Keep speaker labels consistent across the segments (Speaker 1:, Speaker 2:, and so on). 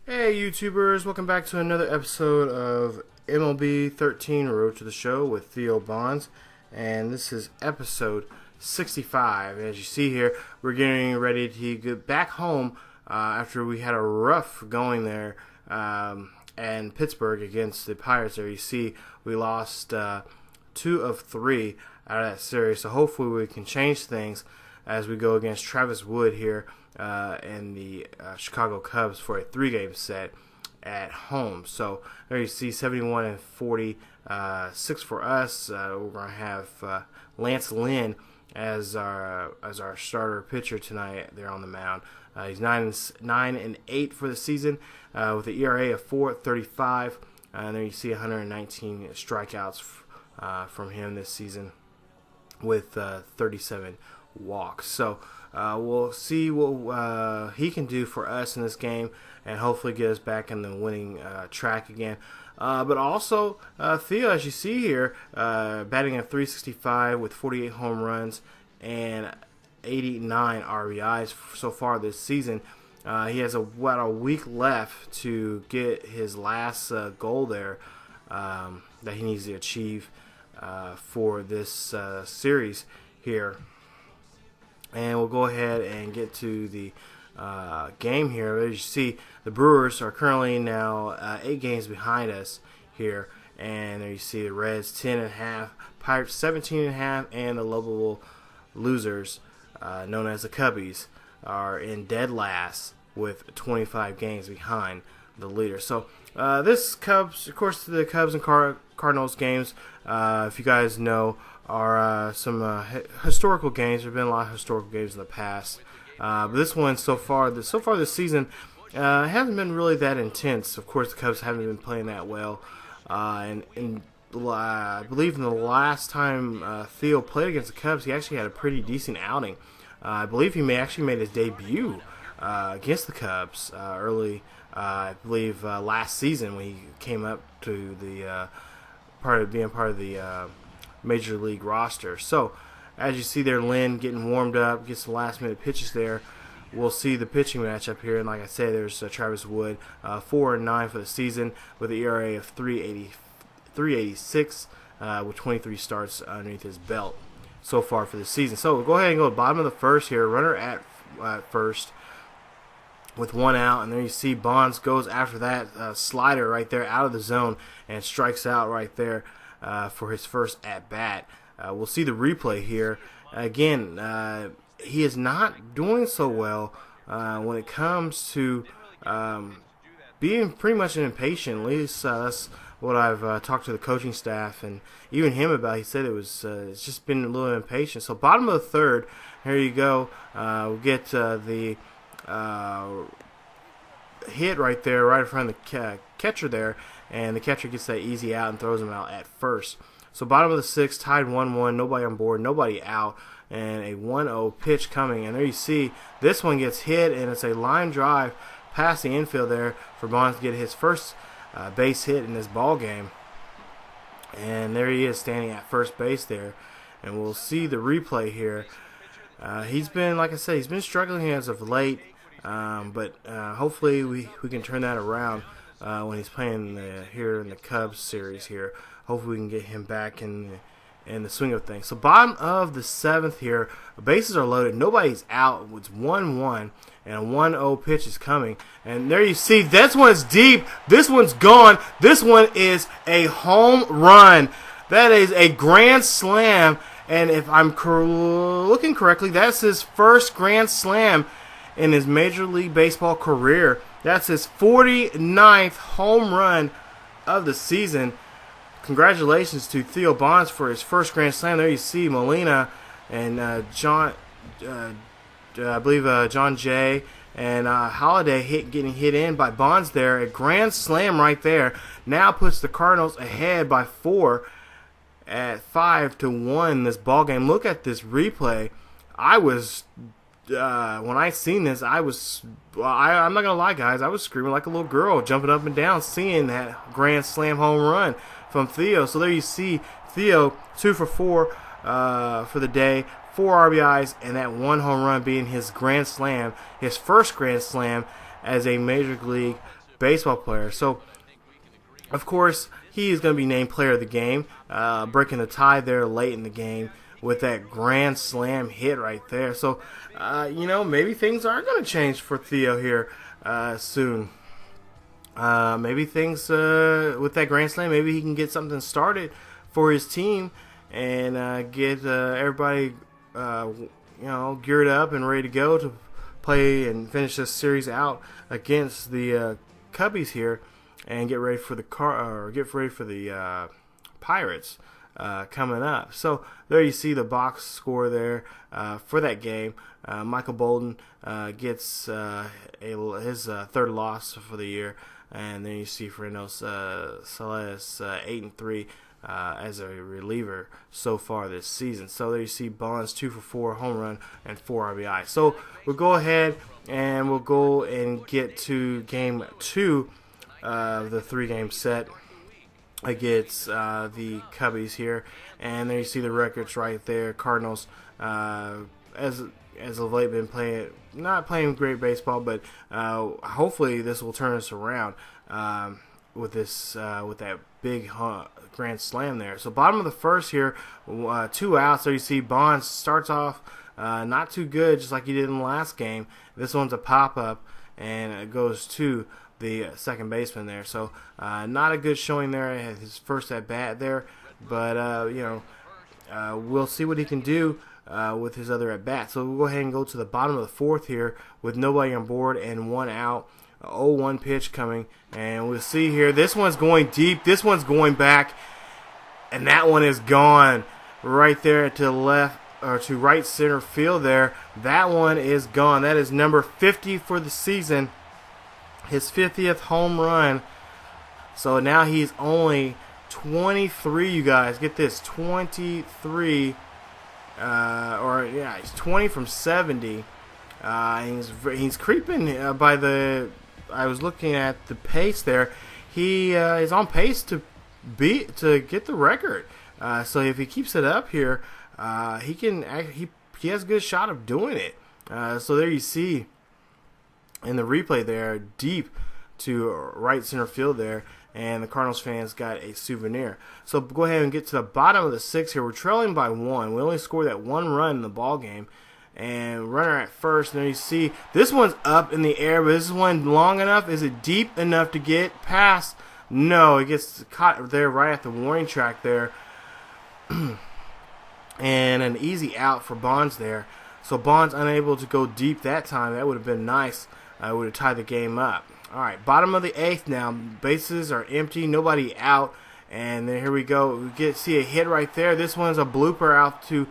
Speaker 1: Hey YouTubers, welcome back to another episode of MLB 13 Road to the Show with Theo Bonds, and this is episode 65. As you see here, we're getting ready to get back home after we had a rough going there in Pittsburgh against the Pirates. There you see we lost 2 of 3 out of that series, so hopefully we can change things as we go against Travis Wood here and the Chicago Cubs for a 3-game set at home. So there you see 71 and 46 for us. We're going to have Lance Lynn as our starter pitcher tonight there on the mound. He's 9 and 8 for the season with an ERA of 4.35. And there you see 119 strikeouts from him this season with 37 walks. So we'll see what he can do for us in this game and hopefully get us back in the winning track again. But also, Theo, as you see here, batting at .365 with 48 home runs and 89 RBIs so far this season. He has about a week left to get his last goal there that he needs to achieve for this series here. And we'll go ahead and get to the game here. As you see, the Brewers are currently now 8 games behind us here. And there you see the Reds 10.5, Pirates 17.5, and the lovable losers, known as the Cubbies, are in dead last with 25 games behind the leader. So this Cubs, of course, the Cubs and Cardinals games, if you guys know, are some historical games. There have been a lot of historical games in the past, but this one so far this season hasn't been really that intense. Of course, the Cubs haven't been playing that well, and I believe in the last time Theo played against the Cubs, he actually had a pretty decent outing. I believe he actually made his debut against the Cubs early. I believe last season when he came up to the being part of the Major League roster. So as you see there, Lynn getting warmed up, gets some last minute pitches there. We'll see the pitching matchup here, and like I said, there's Travis Wood, 4 and 9 for the season with an ERA of 3.86 with 23 starts underneath his belt so far for the season. So we'll go ahead and go to the bottom of the first here. Runner at first with 1 out, and there you see Bonds goes after that slider right there out of the zone and strikes out right there for his first at-bat. We'll see the replay here. Again, he is not doing so well when it comes to being pretty much an impatient. At least that's what I've talked to the coaching staff and even him about. He said it's just been a little impatient. So bottom of the third, here you go. We'll get the hit right there, right in front of the catcher there, and the catcher gets that easy out and throws him out at first. So bottom of the sixth, tied 1-1, nobody on board, nobody out, and a 1-0 pitch coming. And there you see this one gets hit, and it's a line drive past the infield there for Bonds to get his first base hit in this ball game. And there he is standing at first base there, and we'll see the replay here. He's been, like I said, he's been struggling as of late, but hopefully we can turn that around when he's playing here in the Cubs series here. Hopefully we can get him back in the swing of things. So bottom of the seventh here, bases are loaded, nobody's out. It's 1-1, and a 1-0 pitch is coming. And there you see, this one's deep, this one's gone, this one is a home run. That is a grand slam, and if I'm looking correctly, that's his first grand slam in his Major League Baseball career. That's his 49th home run of the season. Congratulations to Theo Bonds for his first grand slam. There you see Molina and John Jay and Holiday getting hit in by Bonds there. A grand slam right there. Now puts the Cardinals ahead by 4 at 5-1 this ball game. Look at this replay. I was when I seen this, I'm not gonna lie, guys, I was screaming like a little girl, jumping up and down, seeing that grand slam home run from Theo. So there you see Theo 2 for 4 for the day, 4 RBIs, and that 1 home run being his grand slam, his first grand slam as a Major League baseball player. So, of course, he is going to be named player of the game, breaking the tie there late in the game with that grand slam hit right there. So, maybe things are going to change for Theo here soon. Maybe things with that grand slam, maybe he can get something started for his team and get everybody, geared up and ready to go to play and finish this series out against the Cubbies here, and get ready for the Pirates coming up. So there you see the box score there for that game. Michael Bolden gets his third loss for the year, and then you see Fernando Salas 8-3 as a reliever so far this season. So there you see Bonds 2 for 4, home run and 4 RBI. So we'll go ahead and we'll go and get to game 2 of the 3-game set against the Cubbies here, and there you see the records right there. Cardinals, as of late, been not playing great baseball, but hopefully this will turn us around with that big grand slam there. So bottom of the first here, 2 outs. There you see Bonds starts off not too good, just like he did in the last game. This one's a pop up, and it goes to the second baseman there. So not a good showing there at his first at bat there, but we'll see what he can do with his other at bat. So we'll go ahead and go to the bottom of the fourth here with nobody on board and 1 out. 0-1 pitch coming, and we'll see here. This one's going deep. This one's going back, and that one is gone right there to the left or to right center field there. That one is gone. That is number 50 for the season. His 50th home run. So now he's only 23, you guys. Get this, 23. He's 20 from 70. He's creeping by the. I was looking at the pace there. He is on pace to get the record. So if he keeps it up here, he has a good shot of doing it. So there you see in the replay there, deep to right center field there, and the Cardinals fans got a souvenir. So go ahead and get to the bottom of the 6th here. We're trailing by 1. We only scored that 1 run in the ball game, and runner at first. And there you see this one's up in the air, but this one long enough. Is it deep enough to get past? No, it gets caught there right at the warning track there. And an easy out for Bonds there. So Bonds unable to go deep that time. That would have been nice. Would have tied the game up. All right, bottom of the 8th now. Bases are empty, nobody out, and then here we go. We see a hit right there. This one's a blooper out to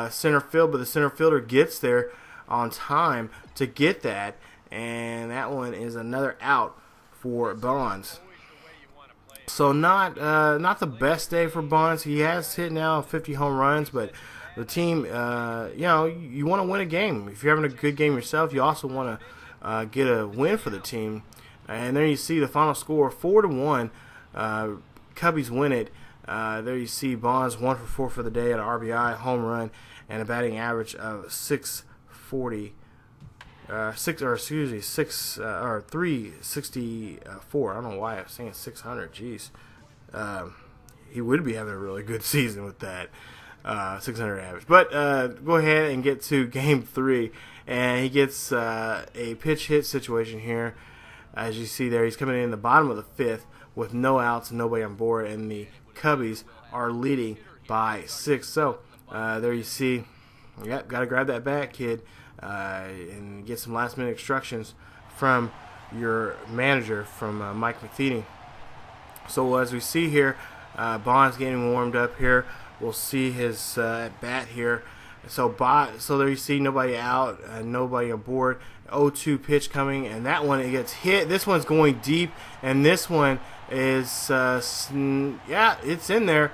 Speaker 1: center field, but the center fielder gets there on time to get that, and that one is another out for Bonds. So not the best day for Bonds. He has hit now 50 home runs, but the team, you want to win a game. If you're having a good game yourself, you also want to get a win for the team. And there you see the final score, 4-1. Cubbies win it. There you see Bonds 1 for 4 for the day at an RBI, home run, and a batting average of 364. I don't know why I'm saying 600. Jeez, he would be having a really good season with that 600 average. But go ahead and get to game 3, and he gets a pitch hit situation here. As you see there, he's coming in the bottom of the 5th with no outs and nobody on board, and the Cubbies are leading by 6. So there you see, got to grab that bat, kid, and get some last-minute instructions from your manager, from Mike Matheny. So as we see here, Bonds getting warmed up here. We'll see his bat here. So there you see nobody out, nobody on board. 0-2 pitch coming, and that one, it gets hit. This one's going deep, and this one is it's in there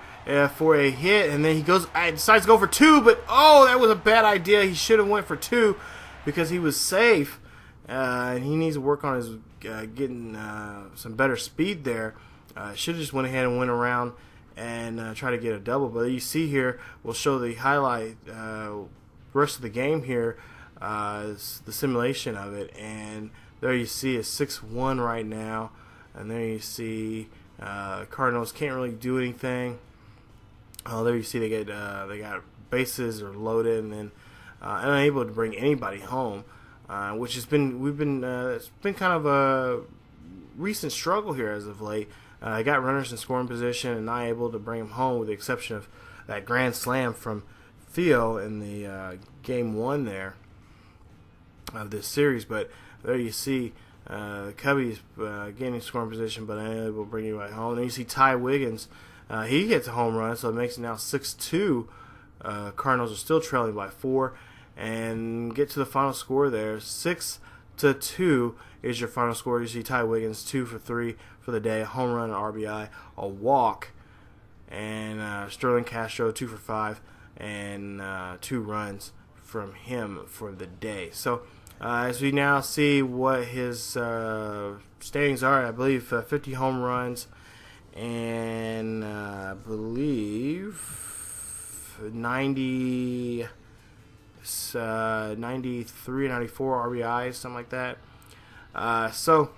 Speaker 1: for a hit, and then he decides to go for 2, but that was a bad idea. He should have went for 2 because he was safe, and he needs to work on his getting some better speed there. Should have just went ahead and went around and try to get a double. But you see here, we'll show the highlight rest of the game here, the simulation of it, and there you see a 6-1 right now, and there you see Cardinals can't really do anything. There you see they got bases are loaded, and then unable to bring anybody home, which has been it's been kind of a recent struggle here as of late. Got runners in scoring position and not able to bring them home, with the exception of that grand slam from Theo in the game 1 there of this series. But there you see the Cubbies gaining scoring position, but unable to bring anybody home. Then you see Ty Wiggins. He hits a home run, so it makes it now 6-2. Cardinals are still trailing by 4, and get to the final score there. 6-2 is your final score. You see Ty Wiggins 2 for 3 for the day, a home run, an RBI, a walk, and Sterling Castro 2 for 5 and 2 runs from him for the day. So as we now see what his standings are, I believe 50 home runs, and I believe 93, 94 RBIs, something like that. So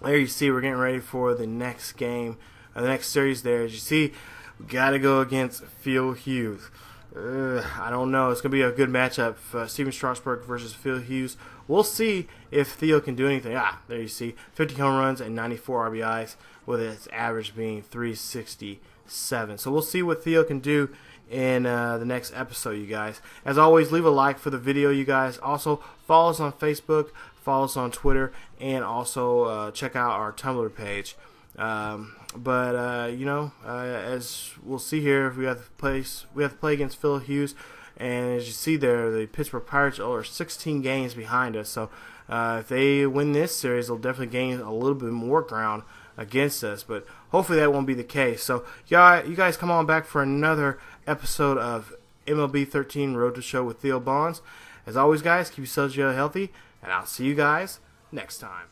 Speaker 1: there you see we're getting ready for the next game, the next series there. As you see, we got to go against Phil Hughes. I don't know. It's going to be a good matchup. Steven Strasburg versus Phil Hughes. We'll see if Theo can do anything. There you see 50 home runs and 94 RBIs, with its average being 367. So we'll see what Theo can do in the next episode, you guys. As always, leave a like for the video, you guys. Also, follow us on Facebook, follow us on Twitter, and also check out our Tumblr page. As we'll see here, we have to play against Phil Hughes, and as you see there, the Pittsburgh Pirates are 16 games behind us. So if they win this series, they'll definitely gain a little bit more ground against us, but hopefully that won't be the case. So you guys come on back for another episode of MLB 13 Road to Show with Theo Bonds. As always, guys, keep yourselves healthy, and I'll see you guys next time.